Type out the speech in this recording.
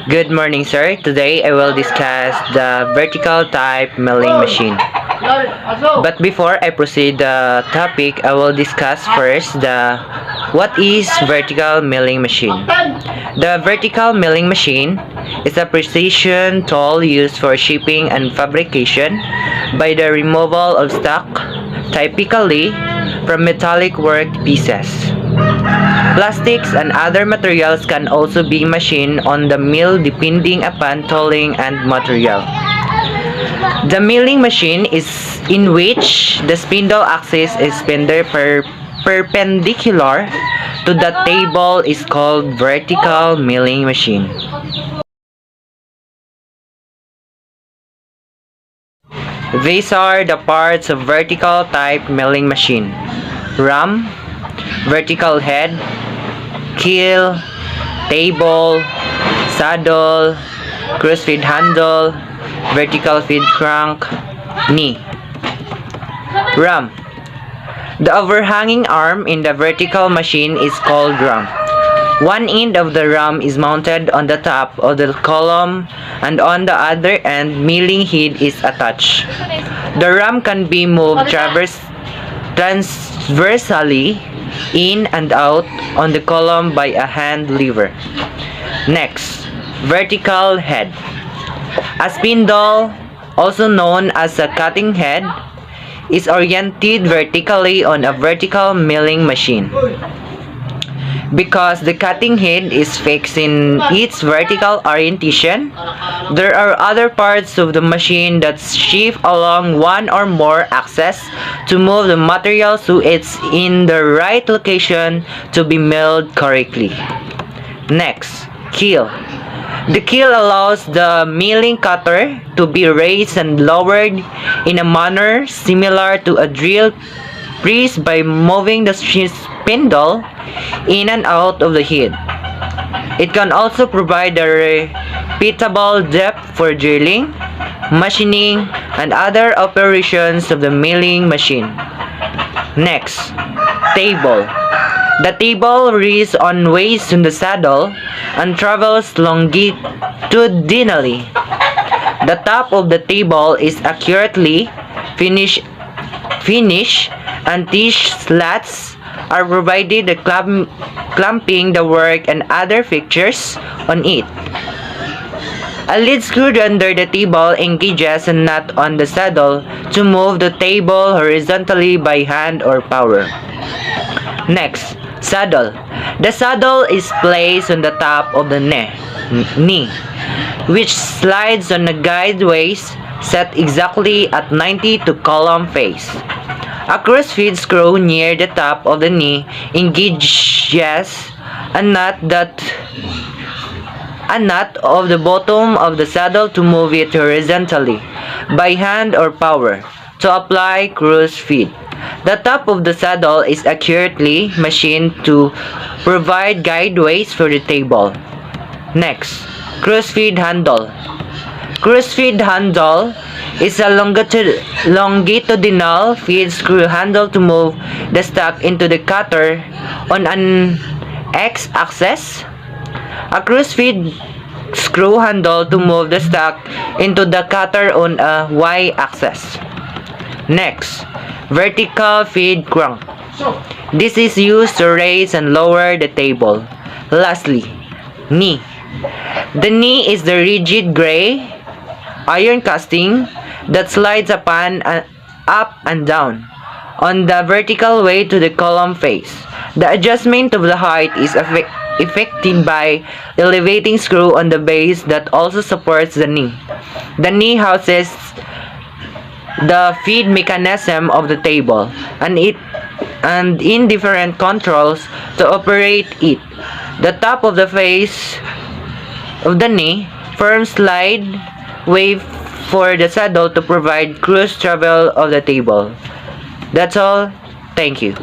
Good morning, sir. Today I will discuss the vertical type milling machine. But before I proceed the topic, I will discuss first the what is vertical milling machine. The vertical milling machine is a precision tool used for shaping and fabrication by the removal of stock, typically from metallic work pieces. Plastics and other materials can also be machined on the mill depending upon tooling and material. The milling machine is in which the spindle axis is perpendicular to the table is called vertical milling machine. These are the parts of vertical type milling machine: ram, vertical head, keel, table, saddle, cruise feed handle, vertical feed crank, knee. Ram. The overhanging arm in the vertical machine is called ram. One end of the ram is mounted on the top of the column, and on the other end, milling head is attached. The ram can be moved transversally in and out on the column by a hand lever. Next, vertical head. A spindle, also known as a cutting head, is oriented vertically on a vertical milling machine. Because the cutting head is fixed in its vertical orientation, there are other parts of the machine that shift along one or more axes to move the material so it's in the right location to be milled correctly. Next, keel. The keel allows the milling cutter to be raised and lowered in a manner similar to a drill press by moving the spindle in and out of the head. It can also provide a repeatable depth for drilling, machining, and other operations of the milling machine. Next, table. The table rests on ways in the saddle and travels longitudinally. The top of the table is accurately finished and T-slats are provided the clamping the work and other fixtures on it. A lead screwed under the table engages a nut on the saddle to move the table horizontally by hand or power. Next, saddle. The saddle is placed on the top of the knee, which slides on a guideways set exactly at 90 to column face. A cruise feed screw near the top of the knee engages a nut of the bottom of the saddle to move it horizontally by hand or power to apply cruise feed. The top of the saddle is accurately machined to provide guideways for the table. Next, cruise feed handle. Cruise feed handle is a longitudinal feed screw handle to move the stock into the cutter on an X-axis. A cruise feed screw handle to move the stock into the cutter on a Y-axis. Next, vertical feed crank. This is used to raise and lower the table. Lastly, knee. The knee is the rigid gray iron casting that slides up and down on the vertical way to the column face. The adjustment of the height is effected by elevating screw on the base that also supports the knee. The knee houses the feed mechanism of the table and in different controls to operate it. The top of the face of the knee firm slide way for the saddle to provide cruise travel of the table. That's all. Thank you.